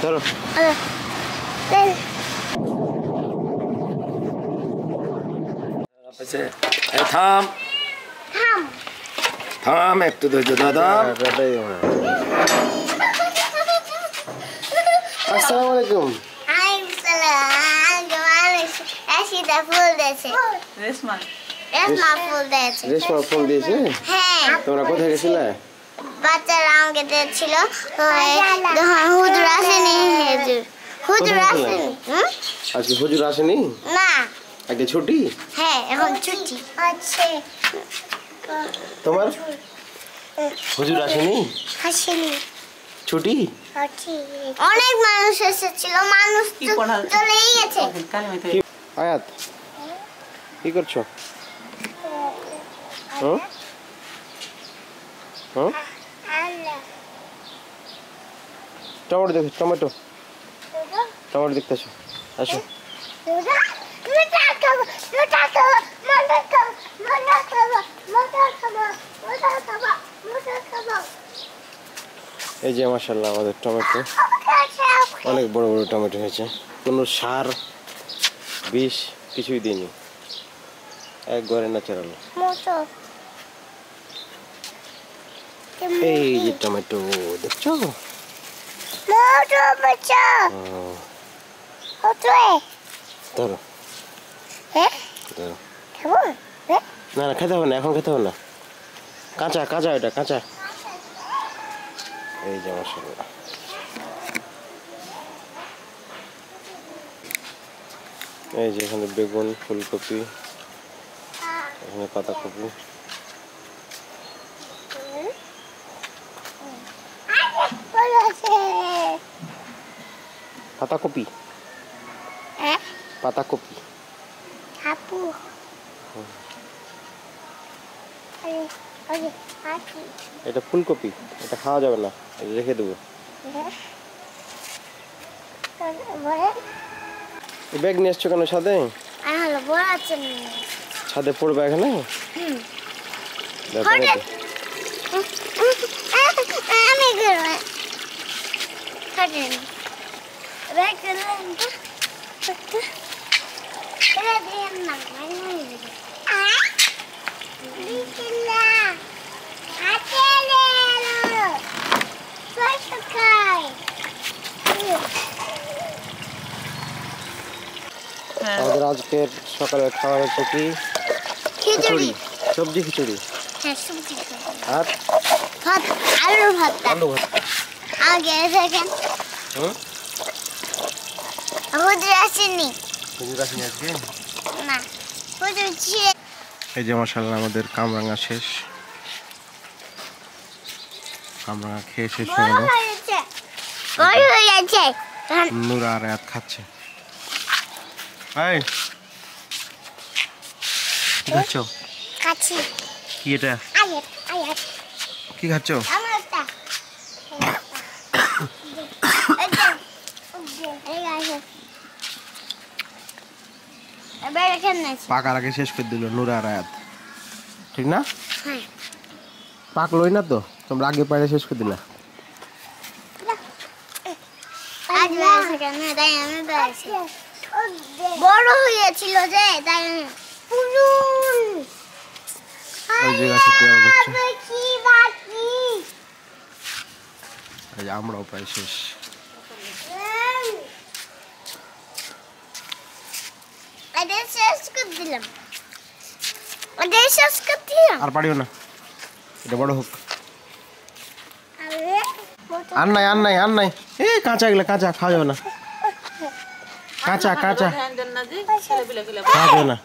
ধরো থাম থাম থাম একটু ধৈর্য দাদা। আসসালামু আলাইকুম। রেশমা ফুল দিয়েছে। তোমরা কোথায় গেছিলে? বাচ্চারা আমাকে দিয়েছিল। হুজুর আসেনি। হুজুর আসেনি। আজকে হুজুর আসেনি না, আজকে ছুটি। হ্যাঁ এখন ছুটি আছে। তোমার হুজুর আসেনি? আসেনি, ছুটি। অনেক মানুষ এসেছিল, মানুষ চলেই গেছে। আয়াত কি করছো? টমেটো দেখো, টমেটো টমেটো দেখতেছো? আসো। এই যে মাশাআল্লাহ আমাদের টমেটো অনেক বড় বড় টমেটো হয়েছে, কোনো সার বিষ কিছুই দিইনি, একবারে ন্যাচারাল। এই যে টমেটো দেখছো? ধরো ধরো। না না খেতে হবে না, এখন খেতে হবে না, কাঁচা কাঁচা, এটা কাঁচা। এই যে মাশাআল্লাহ এই যে এখানে বেগুন, ফুলকপি, এখানে পাতাকপি। পাতাকপি পাতাকপি এটা ফুলকপি, এটা খাওয়া যাবে না, এটা রেখে দেবো। ব্যাগ নিয়ে এসছো কেন সাথে? ছাদে পড়বে এখানে। আমাদের আজকের সকালের খাবার হচ্ছে কি? খিচুড়ি, সবজি খিচুড়ি। হ্যাঁ, সবজি আর ভাত, আলু ভাত। আলু ভাত। আগে দেখেন হুজুর আসেনি। হুজুর আসেনি আজকে? না, হুজুর ছিল। এই যে মাশাআল্লাহ আমাদের কামরাঙা শেষ, কামরাঙা খেয়ে শেষ হয়ে গেল। বড় হয়ে গেছে। নূরা আর আয়াত খাচ্ছে। এই কি খাচ্ছ? খাচ্ছি। কি এটা? আয়াত আয়াত। কি খাচ্ছ? আমারটা। এবার এখানে আছে। পাকার আগে শেষ করে দিল নূরা আর আয়াত, ঠিক না? হ্যাঁ। পাকলোই না তো, তোমরা আগে পাইলে শেষ করে দিলা। আজ বেড়েছে কেন? তাই আমি বেড়েছি। বড় হয়েছিল যে তাই পুরুন। ওই যে গাছে পেয়ারা হচ্ছে। কি বাকি? এই যে আমরাও প্রায় শেষ। এটা শেষ করে দিলাম। এটা শেষ করে দিলাম। আর পারিও না, এটা বড় হোক। আর নাই আর নাই আর নাই। এ কাঁচা, এগুলো কাঁচা, খাওয়া যাবে না, কাঁচা কাঁচা খাওয়া যাবে না।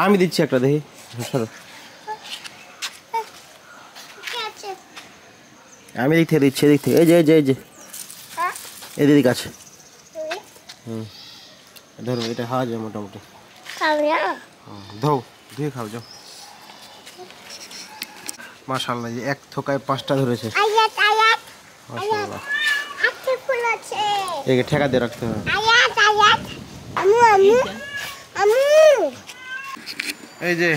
আমি দিচ্ছি একটা, দেখি সরো। আমি দিক থেকে দিচ্ছি, এদিক থেকে। এই যে এই যে এই যে এদিক আছে। ধরো, এটা খাওয়া যায় মোটামুটি। ধো ধুয়ে খাও, যাও। মাশাআল্লাহ, এক থোকায় 5টা ধরেছে। মাশাআল্লাহ, একে ঠেকা দিয়ে রাখতে হবে। এই যে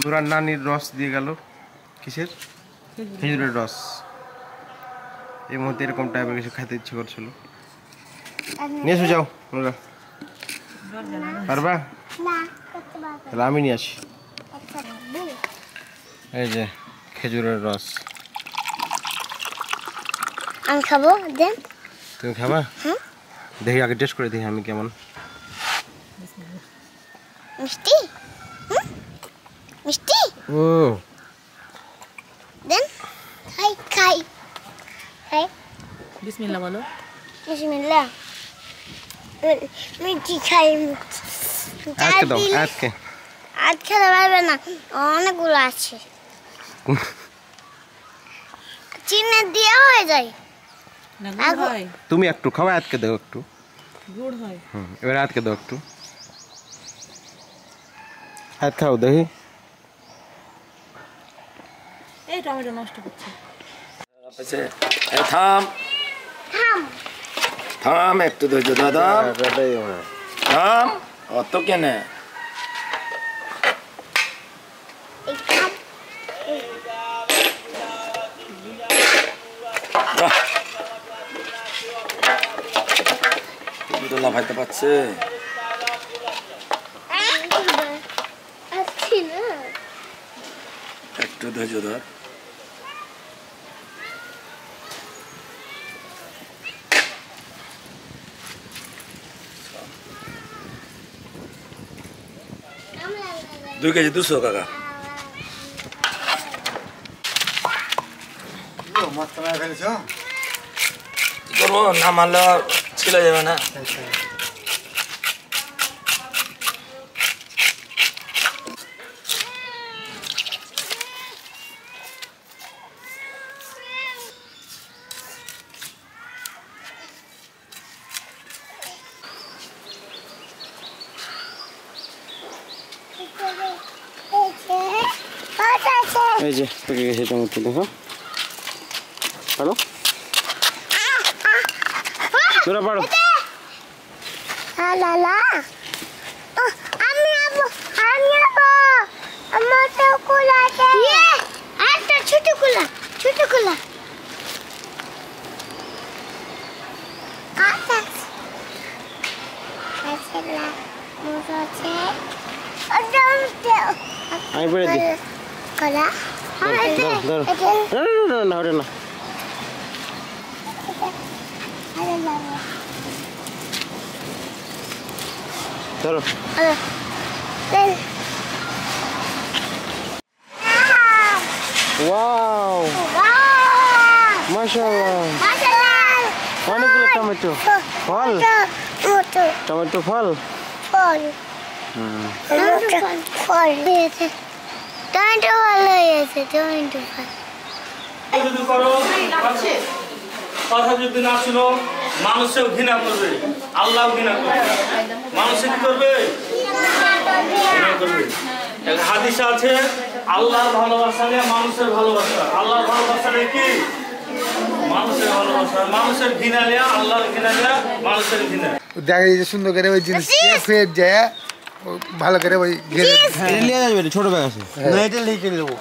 নূরার নানির রস দিয়ে গেল। কিসের? খেজুরের রস। এই মুহূর্তে এরকম টাইপের কিছু খেতে ইচ্ছে করছিল। নিয়ে এসো, যাও তোমরা। পারবা? তাহলে আমি নিয়ে আসি। এই যে খেজুরের রস। আমি খাবো, দেন। তুমি খাবা? দেখি আগে টেস্ট করে দেখি আমি কেমন। মিষ্টি? মিষ্টি? ও দেন। খাই খাই খাই। বিসমিল্লাহ বলো। বিসমিল্লাহ। মিষ্টি খাই। আজকে দাও, আজকে। আজ খেতে পারবে না, অনেকগুলো আছে। চিনি দিয়ে হয়ে যায়। না গুড় হয়, তুমি একটু খাও, আজকে দাও একটু। গুড় হয়। এবার আজকে দাও একটু। হাত খাও দেখি। এই টমেটো নষ্ট করছে। থাম থাম। থাম, একটু ধৈর্য দাদা, থাম। অত কেনে এই থাম। লাফাইতে পারছে। আসছি না। একটু ধৈর্য ধর। দুই কেজি 200 কাকা। কি করবো, না মারলে ছিল যাবে না। এই যে পেকে গেছে টমেটো, দেখো। পারো? তোরা পারো? লালা আমি আবো, আমি আবো। আমার তো কুলা আছে। একটা ছোট কুলা, ছোট কুলা। আচ্ছা আচ্ছা লা মোটা আছে। আমি পেরে দিই। কলা ধরো, ধরো। না ওটা না। ধরো। ওয়াও, মাশাআল্লাহ, অনেকগুলো টমেটো। ফল? টমেটো ফল? ফল হয়েছে, টমেটো ফল হয়েছে, টমেটো ফল। যদি করো, কথা যদি না শুনো, মানুষেও ঘৃণা করবে, আল্লাহ ঘৃণা করবে। মানুষে কি করবে? ঘৃণা করবে। একটা হাদিস আছে, আল্লাহর ভালোবাসা নিয়ে মানুষের ভালোবাসা। আল্লাহর ভালোবাসা নিয়ে কি? মানুষের ভালোবাসা। মানুষের ঘৃণা নিয়ে আল্লাহর ঘৃণা নিয়ে মানুষের ঘৃণা। দেখা যায় যে সুন্দর করে ওই জিনিস ফের যায়, ভালো করে ওই ঘেরে। এটা নিয়ে যাবে, ছোট ব্যাগ আছে। না, এটা নিয়ে চলে যাবো,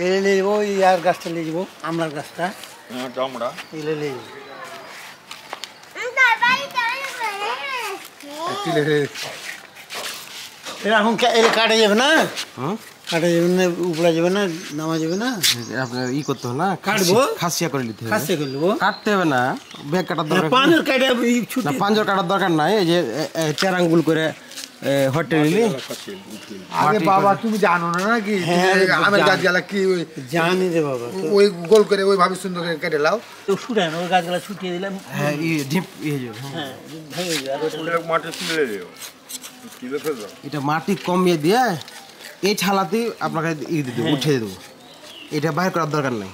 এটা নিয়ে যাবো, ইয়ার গাছটা নিয়ে যাবো, আমলার গাছটা এলে নিয়ে যাবো। এখন এটা কাটা যাবে না, কাটা যাবে না, উপড়া যাবে না, নামা যাবে না। আপনার ই করতে হবে না, কাটবো, খাসিয়া করে নিতে হবে। খাসে করে নেবো, কাটতে হবে না, ব্যাগ কাটার দরকার নেই। পাঁচের কাটা না, ছুটি। পাঁজর কাটার দরকার নাই। এই যে চার আঙ্গুল করে হটে নিলি। আরে বাবা তুমি জানো না নাকি আমের গাছ গেলা কি ওই জানি রে বাবা, ওই গোল করে ওইভাবে সুন্দর করে কেটে লাও। তো শুটায় না, ওই গাছগুলো ছুটিয়ে দিলাম। হ্যাঁ, ঢিপ হয়ে যাবে। হ্যাঁ, ভেঙে যাবে। এটা মাটি কমিয়ে দিয়ে এই ছালাতেই আপনাকে ই দিয়ে দেবো, উঠিয়ে দেবো। এটা বাইর করার দরকার নাই,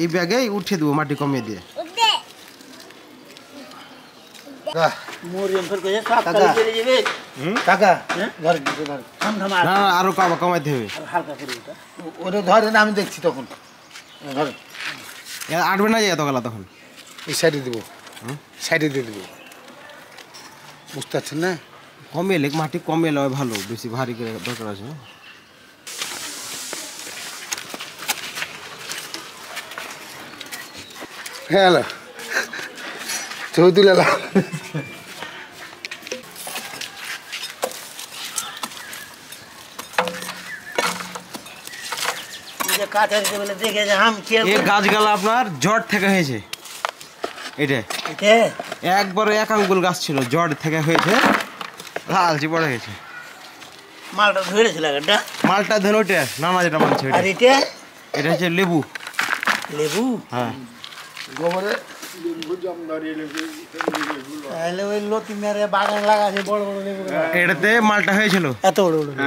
এই ব্যাগে উঠিয়ে দেবো মাটি কমিয়ে দিয়ে। মরিয়ম ফের কইছে সব কালি চলে যাবে। কাকা ঘরে ঢুকে ধর, থাম থাম, আর না না, আরো কমাইতে হবে। হালকা করে ওটা। ওটা ধরেন, আমি দেখছি তখন ধরেন আটবে না যে এত গেলা তখন। এই সাইডে দেবো, সাইডে দিয়ে দেবো, বুঝতে পারছেন না? কমিয়ে এলে মাটি কমিয়ে এলে ভালো, বেশি ভারী করে দরকার আছে। হ্যালো ছবি তুলে নাও। কাঁচা দিতে বলে দেখে যে আম খেয়ে এই গাছগুলো আপনার ঝড় থেকে হয়েছে। এটা একবারে এক আঙ্গুল গাছ ছিল, ঝড় থেকে হয়েছে, লালচি বড় হয়েছে। মালটা ধরেছিল এটা, মালটা ধরে ওইটা নানা যেটা মানছে আর এটা এটা হচ্ছে লেবু। লেবু, হ্যাঁ গোবরে তাহলে ওই লতি মেরে বাগান লাগাছে বড় বড় লেবু গাছ। এটাতে মালটা হয়েছিল, এত বড় বড় লেবু।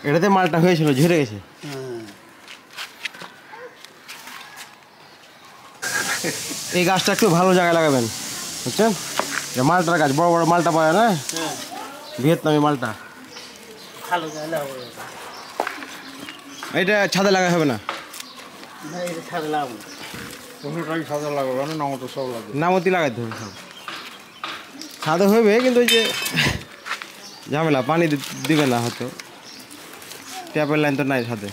এটাতে মালটা হয়েছিল, ঝরে গেছে। এই গাছটা একটু ভালো জায়গায় লাগাবেন, বুঝছেন? এটা মালটার গাছ, বড় বড় মালটা পায় না, ভিয়েতনামি মালটা। ভালো জায়গা লাগাবো এটা ছাদে লাগা হবে না, না, এটা ছাদে লাগাবো না। কোনোটাই সাদা লাগবে না, না তো সব লাগবে। নামতি লাগাইতে হবে সব। ছাদে হবে কিন্তু ওই যে ঝামেলা, পানি দিবে না হয়তো, ট্যাপের লাইন তো নাই ছাদে।